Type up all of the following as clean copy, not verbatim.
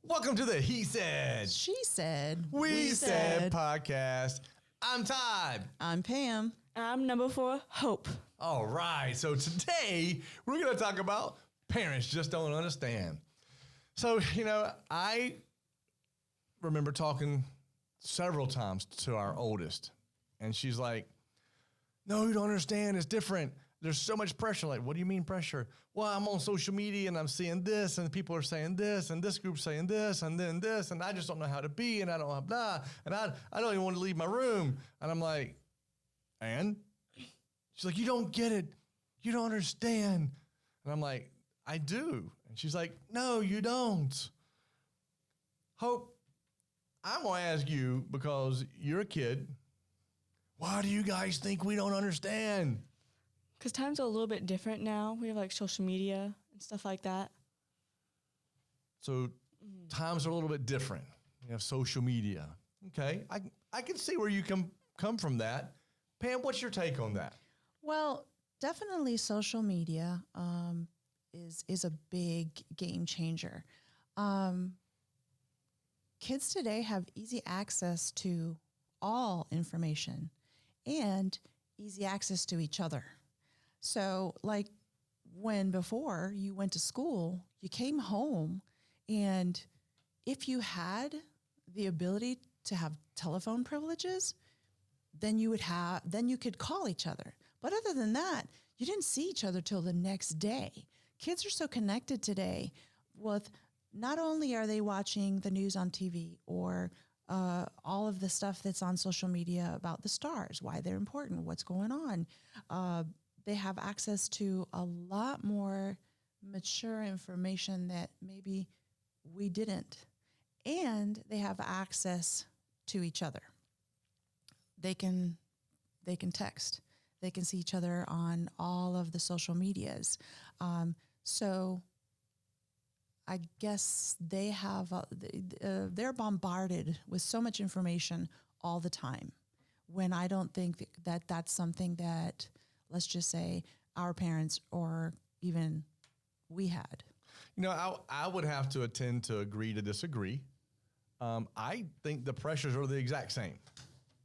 Welcome to the He Said, She Said, We Said podcast. I'm Todd. I'm Pam. I'm number 4, Hope. All right. So today we're going to talk about parents just don't understand. So, I remember talking several times to our oldest, and she's like, no, you don't understand. It's different. There's so much pressure. Like, what do you mean pressure? Well, I'm on social media and I'm seeing this and people are saying this and this group's saying this and then this and I just don't know how to be and I don't have blah and I don't even want to leave my room. And I'm like, and? She's like, you don't get it. You don't understand. And I'm like, I do. And she's like, no, you don't. Hope, I'm going to ask you because you're a kid. Why do you guys think we don't understand? Because times are a little bit different now. We have like social media and stuff like that. So times are a little bit different. You have social media. Okay, I can see where you come from that. Pam, what's your take on that? Well, definitely social media is a big game changer. Kids today have easy access to all information and easy access to each other. So like when before you went to school, you came home and if you had the ability to have telephone privileges, then you could call each other. But other than that, you didn't see each other till the next day. Kids are so connected today with not only are they watching the news on TV or all of the stuff that's on social media about the stars, why they're important, what's going on. They have access to a lot more mature information that maybe we didn't. And they have access to each other. They can text. They can see each other on all of the social medias. So I guess they have they're bombarded with so much information all the time. When I don't think that that's something that, let's just say, our parents or even we had. I would have to tend to agree to disagree. I think the pressures are the exact same.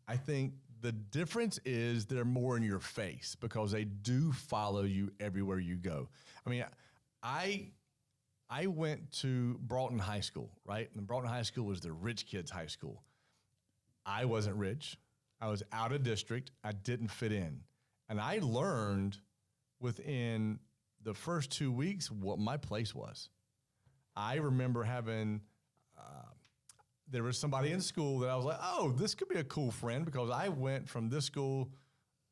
I think the difference is they're more in your face because they do follow you everywhere you go. I mean, I went to Broughton High School, right? And Broughton High School was the rich kids' high school. I wasn't rich. I was out of district. I didn't fit in. And I learned within the first 2 weeks what my place was. I remember having, there was somebody in school that I was like, oh, this could be a cool friend because I went from this school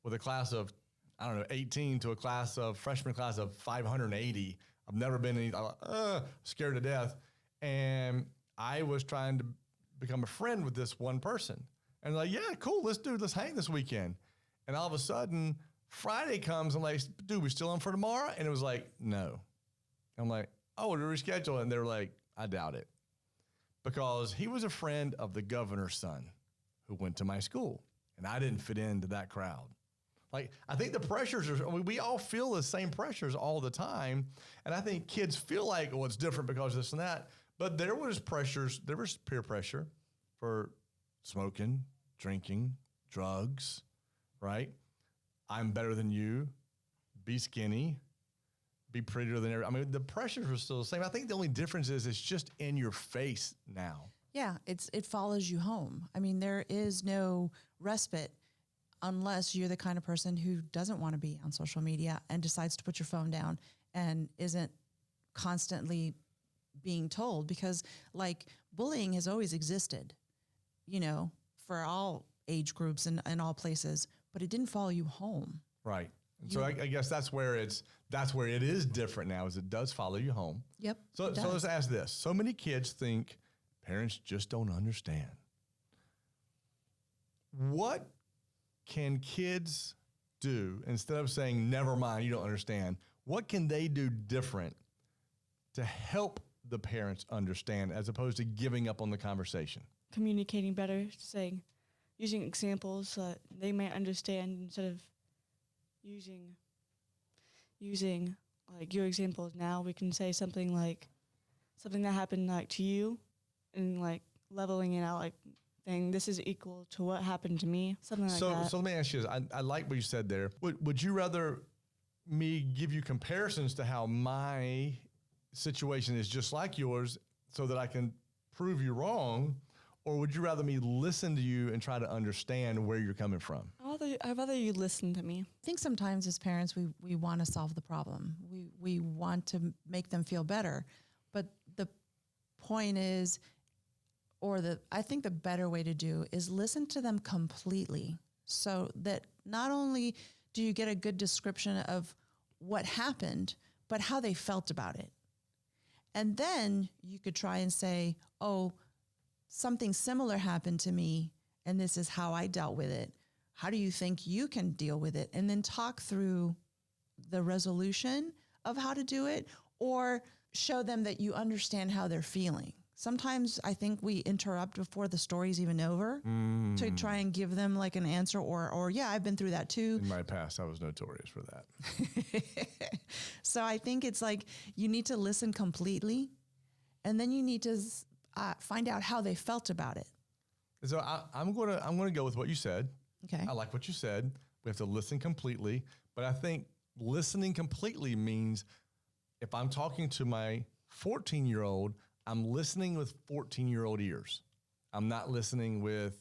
with a class of, 18 to a freshman class of 580. I've never been scared to death. And I was trying to become a friend with this one person. And like, yeah, cool, let's hang this weekend. And all of a sudden, Friday comes and like, dude, we still on for tomorrow? And it was like, no. I'm like, oh, we're reschedule. And they're like, I doubt it. Because he was a friend of the governor's son who went to my school. And I didn't fit into that crowd. Like, I think the pressures we all feel the same pressures all the time. And I think kids feel like, oh, it's different because of this and that. But there was peer pressure for smoking, drinking, drugs, right? I'm better than you, be skinny, be prettier than everyone. I mean, the pressures were still the same. I think the only difference is it's just in your face now. Yeah, it follows you home. I mean, there is no respite unless you're the kind of person who doesn't want to be on social media and decides to put your phone down and isn't constantly being told, because like bullying has always existed, for all age groups and all places, but it didn't follow you home. Right. So I guess that's where it is different now, is it does follow you home. Yep. So let's ask this. So many kids think parents just don't understand. What can kids do instead of saying, never mind, you don't understand? What can they do different to help the parents understand as opposed to giving up on the conversation? Communicating better, using examples so that they might understand instead of using like your examples now. We can say something that happened like to you and like leveling it out, like saying this is equal to what happened to me, something like that. So let me ask you this. I like what you said there. Would you rather me give you comparisons to how my situation is just like yours so that I can prove you wrong? Or would you rather me listen to you and try to understand where you're coming from? I'd rather you listen to me. I think sometimes as parents, we want to solve the problem. We want to make them feel better. But the point is, I think the better way to do is listen to them completely so that not only do you get a good description of what happened, but how they felt about it. And then you could try and say, oh, something similar happened to me, and this is how I dealt with it. How do you think you can deal with it? And then talk through the resolution of how to do it, or show them that you understand how they're feeling. Sometimes I think we interrupt before the story's even over to try and give them like an answer or yeah, I've been through that too. In my past, I was notorious for that. So I think it's like you need to listen completely, and then you need to find out how they felt about it. So I'm gonna go with what you said. Okay. I like what you said. We have to listen completely, but I think listening completely means if I'm talking to my 14-year-old, I'm listening with 14-year-old ears. I'm not listening with,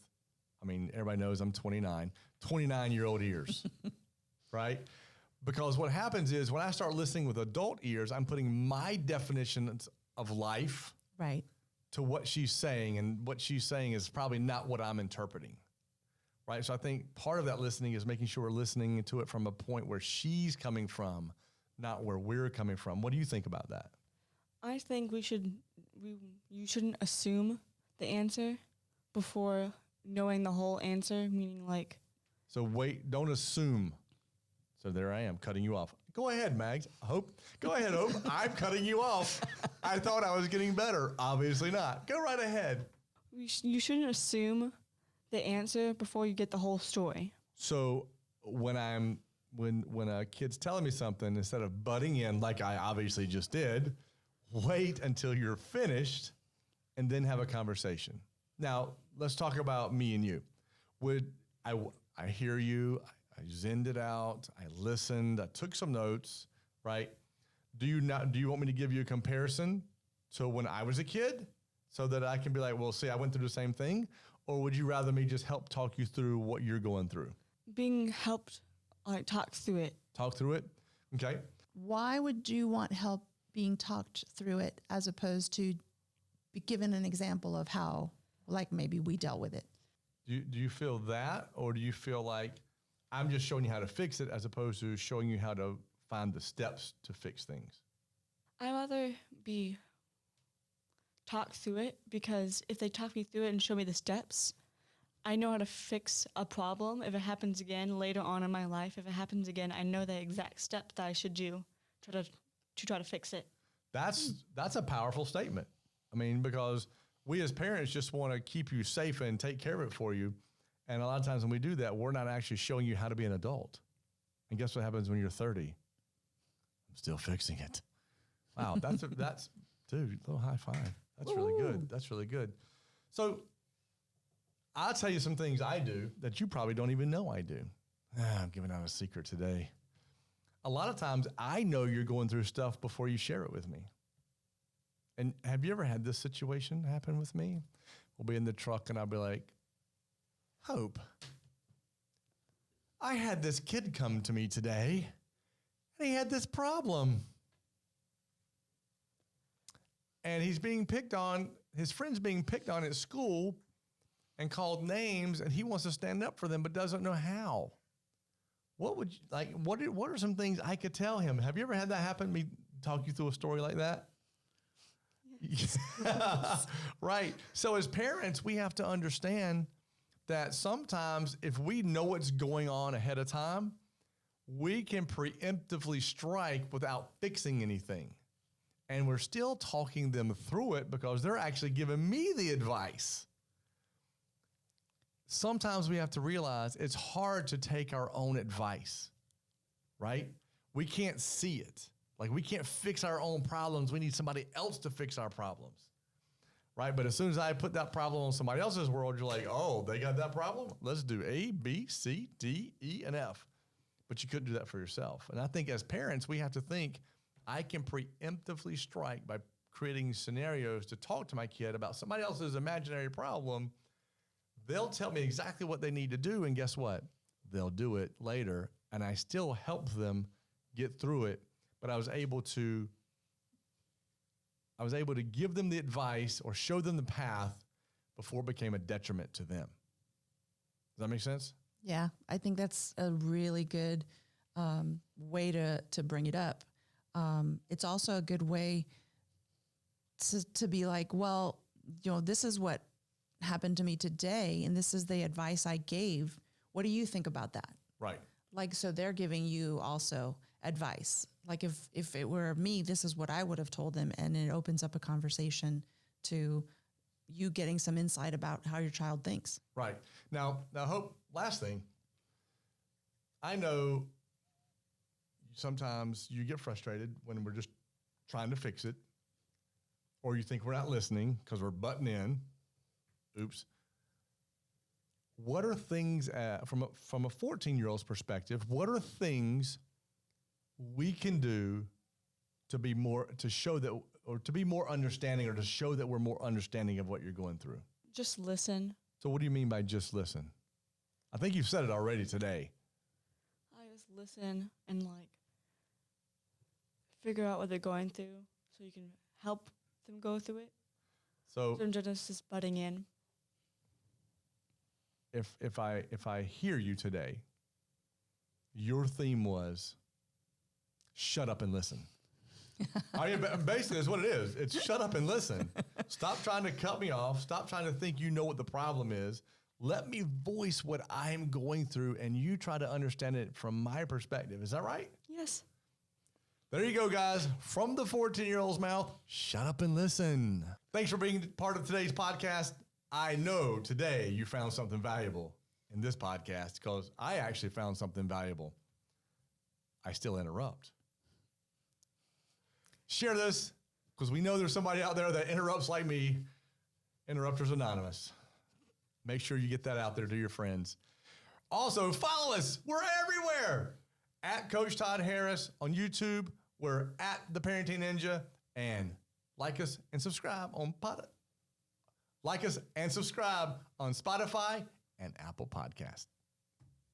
everybody knows I'm 29-year-old ears, right? Because what happens is when I start listening with adult ears, I'm putting my definitions of life Right. to what she's saying, and what she's saying is probably not what I'm interpreting, right? So I think part of that listening is making sure we're listening to it from a point where she's coming from, not where we're coming from. What do you think about that? I think you shouldn't assume the answer before knowing the whole answer, meaning like. So wait, don't assume. So there I am cutting you off. Go ahead, Mags. Go ahead, Hope. I'm cutting you off. I thought I was getting better. Obviously not. Go right ahead. You shouldn't assume the answer before you get the whole story. So when a kid's telling me something, instead of butting in like I obviously just did, wait until you're finished and then have a conversation. Now, let's talk about me and you. I hear you, I zenned it out, I listened, I took some notes, right? Do you want me to give you a comparison to when I was a kid so that I can be like, well, see, I went through the same thing? Or would you rather me just help talk you through what you're going through? Being helped, talk through it. Talk through it? Okay. Why would you want help being talked through it as opposed to be given an example of how, like, maybe we dealt with it? Do you feel that, or do you feel like I'm just showing you how to fix it as opposed to showing you how to find the steps to fix things? I'd rather be talked through it, because if they talk me through it and show me the steps, I know how to fix a problem. If it happens again later on in my life, if it happens again, I know the exact step that I should do to try to fix it. That's a powerful statement. Because we as parents just want to keep you safe and take care of it for you. And a lot of times when we do that, we're not actually showing you how to be an adult. And guess what happens when you're 30? I'm still fixing it. Wow, that's dude, a little high five. That's really good. That's really good. So I'll tell you some things I do that you probably don't even know I do. I'm giving out a secret today. A lot of times I know you're going through stuff before you share it with me. And have you ever had this situation happen with me? We'll be in the truck and I'll be like, Hope, I had this kid come to me today and he had this problem. And he's being picked on, his friend's being picked on at school and called names, and he wants to stand up for them but doesn't know how. What would you, like, what are some things I could tell him? Have you ever had that happen? Me talk you through a story like that? Yes. Right. So as parents, we have to understand that sometimes if we know what's going on ahead of time, we can preemptively strike without fixing anything. And we're still talking them through it because they're actually giving me the advice. Sometimes we have to realize it's hard to take our own advice, right? We can't see it. Like, we can't fix our own problems. We need somebody else to fix our problems. right? But as soon as I put that problem on somebody else's world, you're like, oh, they got that problem? Let's do A, B, C, D, E, and F. But you couldn't do that for yourself. And I think as parents, we have to think, I can preemptively strike by creating scenarios to talk to my kid about somebody else's imaginary problem. They'll tell me exactly what they need to do, and guess what? They'll do it later, and I still help them get through it. But I was able to give them the advice or show them the path before it became a detriment to them. Does that make sense? Yeah, I think that's a really good way to bring it up. It's also a good way to be like, well, this is what happened to me today, and this is the advice I gave. What do you think about that? Right. Like, so they're giving you also advice. Like if it were me, this is what I would have told them. And it opens up a conversation to you getting some insight about how your child thinks. Right. Now, Hope, last thing. I know sometimes you get frustrated when we're just trying to fix it, or you think we're not listening because we're butting in. Oops. What are things, from a 14-year-old's perspective, what are things we can do to be more understanding, or to show that we're more understanding of what you're going through? Just listen. So what do you mean by just listen? I think you've said it already today. I just listen and figure out what they're going through so you can help them go through it. So So instead of just butting in. if I hear you today, your theme was shut up and listen. Basically, that's what it is. It's shut up and listen. Stop trying to cut me off. Stop trying to think you know what the problem is. Let me voice what I'm going through, and you try to understand it from my perspective. Is that right? Yes. There you go, guys. From the 14-year-old's mouth, shut up and listen. Thanks for being part of today's podcast. I know today you found something valuable in this podcast, because I actually found something valuable. I still interrupt. Share this, because we know there's somebody out there that interrupts like me. Interrupters Anonymous. Make sure you get that out there to your friends. Also, follow us. We're everywhere. At Coach Todd Harris on YouTube. We're at The Parenting Ninja. And like us and subscribe on Spotify and Apple Podcasts.